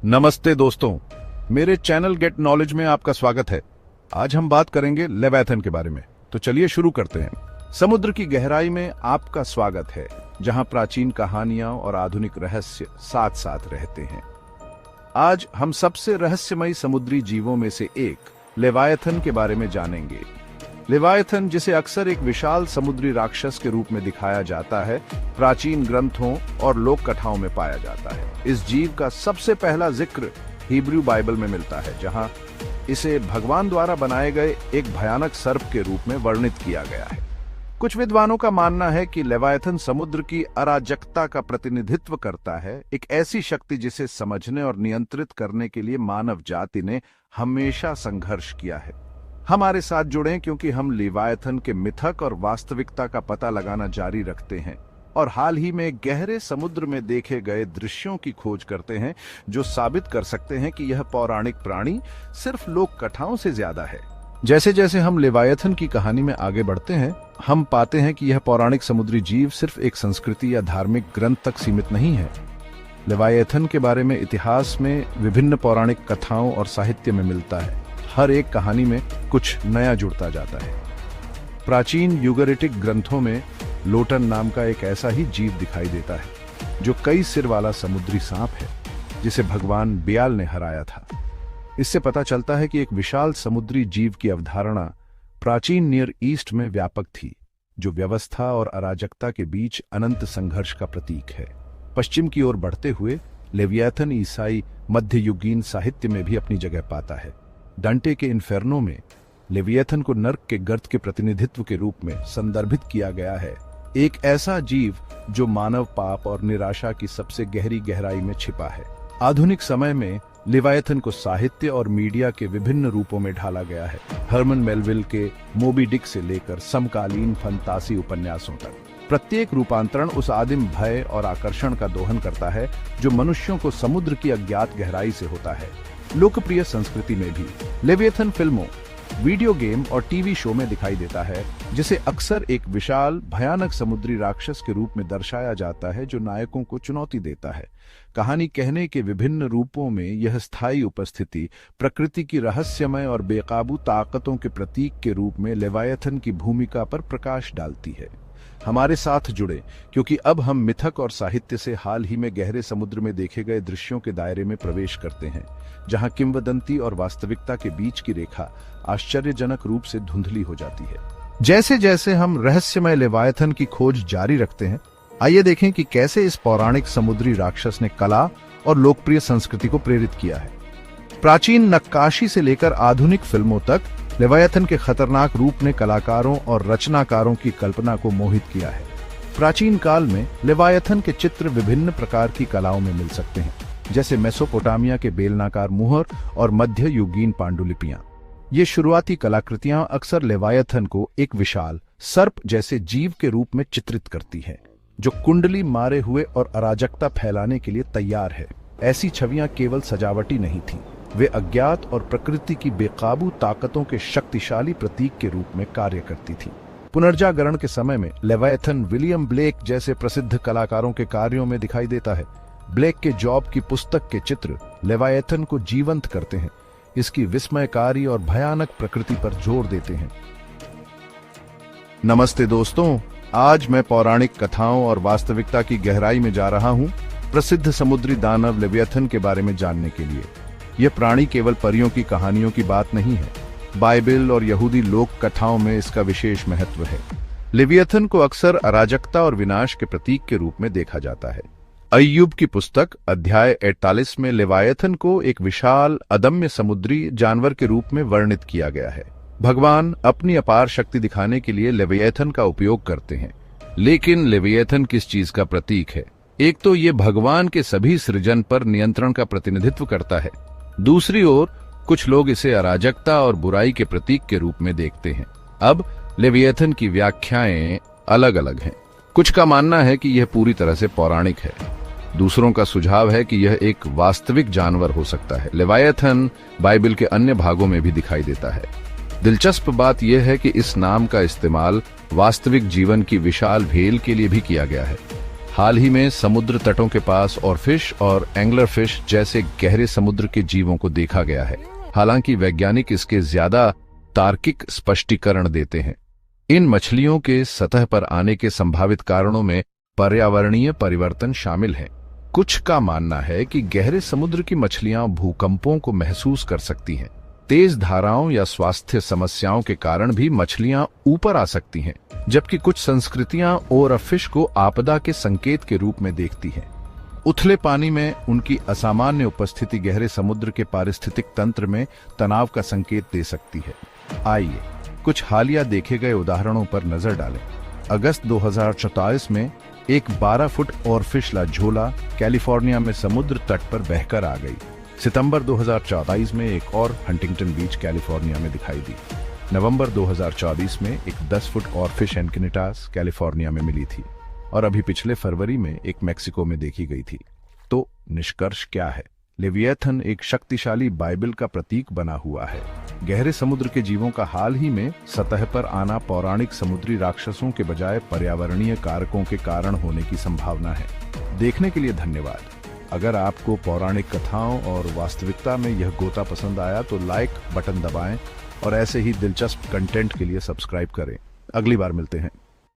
नमस्ते दोस्तों, मेरे चैनल गेट नॉलेज में आपका स्वागत है। आज हम बात करेंगे लेवियाथन के बारे में, तो चलिए शुरू करते हैं। समुद्र की गहराई में आपका स्वागत है, जहां प्राचीन कहानियां और आधुनिक रहस्य साथ साथ रहते हैं। आज हम सबसे रहस्यमयी समुद्री जीवों में से एक लेवियाथन के बारे में जानेंगे। लेवियाथन, जिसे अक्सर एक विशाल समुद्री राक्षस के रूप में दिखाया जाता है, प्राचीन ग्रंथों और लोक कथाओं में पाया जाता है। इस जीव का सबसे पहला जिक्र हिब्रू बाइबल में मिलता है, जहां इसे भगवान द्वारा बनाए गए एक भयानक सर्प के रूप में वर्णित किया गया है। कुछ विद्वानों का मानना है कि लेवियाथन समुद्र की अराजकता का प्रतिनिधित्व करता है, एक ऐसी शक्ति जिसे समझने और नियंत्रित करने के लिए मानव जाति ने हमेशा संघर्ष किया है। हमारे साथ जुड़ें, क्योंकि हम लेवियाथन के मिथक और वास्तविकता का पता लगाना जारी रखते हैं और हाल ही में गहरे समुद्र में देखे गए दृश्यों की खोज करते हैं, जो साबित कर सकते हैं कि यह पौराणिक प्राणी सिर्फ लोक कथाओं से ज्यादा है। जैसे जैसे हम लेवियाथन की कहानी में आगे बढ़ते हैं, हम पाते हैं कि यह पौराणिक समुद्री जीव सिर्फ एक संस्कृति या धार्मिक ग्रंथ तक सीमित नहीं है। लेवियाथन के बारे में इतिहास में विभिन्न पौराणिक कथाओं और साहित्य में मिलता है। हर एक कहानी में कुछ नया जुड़ता जाता है। प्राचीन यूगरेटिक ग्रंथों में लोटन नाम का एक ऐसा ही जीव दिखाई देता है, जो कई सिर वाला समुद्री सांप है, जिसे भगवान ब्याल ने हराया था। इससे पता चलता है कि एक विशाल समुद्री जीव की अवधारणा प्राचीन नियर ईस्ट में व्यापक थी, जो व्यवस्था और अराजकता के बीच अनंत संघर्ष का प्रतीक है। पश्चिम की ओर बढ़ते हुए लेवियाथन ईसाई मध्ययुगीन साहित्य में भी अपनी जगह पाता है। डांटे के इन्फेर्नो में लेवियाथन को नर्क के गर्त के प्रतिनिधित्व के रूप में संदर्भित किया गया है, एक ऐसा जीव जो मानव पाप और निराशा की सबसे गहरी गहराई में छिपा है। आधुनिक समय में लेवियाथन को साहित्य और मीडिया के विभिन्न रूपों में ढाला गया है, हर्मन मेलविल के मोबी डिक से लेकर समकालीन फंतासी उपन्यासों तक। प्रत्येक रूपांतरण उस आदिम भय और आकर्षण का दोहन करता है जो मनुष्यों को समुद्र की अज्ञात गहराई से होता है। लोकप्रिय संस्कृति में भी लेवियाथन फिल्मों, वीडियो गेम और टीवी शो में दिखाई देता है, जिसे अक्सर एक विशाल भयानक समुद्री राक्षस के रूप में दर्शाया जाता है, जो नायकों को चुनौती देता है। कहानी कहने के विभिन्न रूपों में यह स्थायी उपस्थिति प्रकृति की रहस्यमय और बेकाबू ताकतों के प्रतीक के रूप में लेवियाथन की भूमिका पर प्रकाश डालती है। हमारे साथ जुड़े, क्योंकि अब हम मिथक और साहित्य से हाल ही में गहरे समुद्र में देखे गए दृश्यों के दायरे में प्रवेश करते हैं, जहां किंवदंती और वास्तविकता के बीच की रेखा आश्चर्यजनक रूप से धुंधली हो जाती है। जैसे जैसे हम रहस्यमय लेवियाथन की खोज जारी रखते हैं, आइए देखें कि कैसे इस पौराणिक समुद्री राक्षस ने कला और लोकप्रिय संस्कृति को प्रेरित किया है। प्राचीन नक्काशी से लेकर आधुनिक फिल्मों तक लेवियाथन के खतरनाक रूप ने कलाकारों और रचनाकारों की कल्पना को मोहित किया है। प्राचीन काल में लेवियाथन के चित्र विभिन्न प्रकार की कलाओं में मिल सकते हैं, जैसे मेसोपोटामिया के बेलनाकार मुहर और मध्य युगीन पांडुलिपियां। ये शुरुआती कलाकृतियां अक्सर लेवियाथन को एक विशाल सर्प जैसे जीव के रूप में चित्रित करती हैं, जो कुंडली मारे हुए और अराजकता फैलाने के लिए तैयार है। ऐसी छवियां केवल सजावटी नहीं थीं, वे अज्ञात और प्रकृति की बेकाबू ताकतों के शक्तिशाली प्रतीक के रूप में कार्य करती थीं। पुनर्जागरण के समय में लेवियाथन विलियम ब्लेक जैसे प्रसिद्ध कलाकारों के कार्यों में दिखाई देता है। ब्लेक के जॉब की पुस्तक के चित्र लेवियाथन को जीवंत करते हैं, इसकी विस्मयकारी और भयानक प्रकृति पर जोर देते हैं। नमस्ते दोस्तों, आज मैं पौराणिक कथाओं और वास्तविकता की गहराई में जा रहा हूं, प्रसिद्ध समुद्री दानव लेवियाथन के बारे में जानने के लिए। यह प्राणी केवल परियों की कहानियों की बात नहीं है, बाइबल और यहूदी लोक कथाओं में इसका विशेष महत्व है। लेवियाथन को अक्सर अराजकता और विनाश के प्रतीक के रूप में देखा जाता है। अय्यूब की पुस्तक अध्याय 48 में लेवियाथन को एक विशाल अदम्य समुद्री जानवर के रूप में वर्णित किया गया है। भगवान अपनी अपार शक्ति दिखाने के लिए लेवियाथन का उपयोग करते हैं, लेकिन लेवियाथन किस चीज का प्रतीक है? एक तो ये भगवान के सभी सृजन पर नियंत्रण का प्रतिनिधित्व करता है, दूसरी ओर कुछ लोग इसे अराजकता और बुराई के प्रतीक के रूप में देखते हैं। अब लेवियाथन की व्याख्याएं अलग अलग हैं। कुछ का मानना है कि यह पूरी तरह से पौराणिक है, दूसरों का सुझाव है कि यह एक वास्तविक जानवर हो सकता है। लेवियाथन बाइबल के अन्य भागों में भी दिखाई देता है। दिलचस्प बात यह है कि इस नाम का इस्तेमाल वास्तविक जीवन की विशाल भेल के लिए भी किया गया है। हाल ही में समुद्र तटों के पास ऑरफिश और एंगलर फिश जैसे गहरे समुद्र के जीवों को देखा गया है। हालांकि वैज्ञानिक इसके ज्यादा तार्किक स्पष्टीकरण देते हैं। इन मछलियों के सतह पर आने के संभावित कारणों में पर्यावरणीय परिवर्तन शामिल हैं। कुछ का मानना है कि गहरे समुद्र की मछलियां भूकंपों को महसूस कर सकती हैं। तेज धाराओं या स्वास्थ्य समस्याओं के कारण भी मछलियां ऊपर आ सकती हैं, जबकि कुछ संस्कृतियां ओरफिश को आपदा के संकेत के रूप में देखती हैं। उथले पानी में उनकी असामान्य उपस्थिति गहरे समुद्र के पारिस्थितिक तंत्र में तनाव का संकेत दे सकती है। आइए कुछ हालिया देखे गए उदाहरणों पर नजर डालें। अगस्त 2024 में एक 12 फुट ऑरफिश ला झोला कैलिफोर्निया में समुद्र तट पर बहकर आ गई। सितंबर 2024 में एक और हंटिंगटन बीच कैलिफोर्निया में दिखाई दी। नवंबर 2024 में एक 10 फुट ऑरफिश एनकिनिटास कैलिफोर्निया में मिली थी और अभी पिछले फरवरी में एक मेक्सिको में देखी गई थी। तो निष्कर्ष क्या है? लेविएथन एक शक्तिशाली बाइबल का प्रतीक बना हुआ है। गहरे समुद्र के जीवों का हाल ही में सतह पर आना पौराणिक समुद्री राक्षसों के बजाय पर्यावरणीय कारकों के कारण होने की संभावना है। देखने के लिए धन्यवाद। अगर आपको पौराणिक कथाओं और वास्तविकता में यह गोता पसंद आया तो लाइक बटन दबाएं और ऐसे ही दिलचस्प कंटेंट के लिए सब्सक्राइब करें। अगली बार मिलते हैं।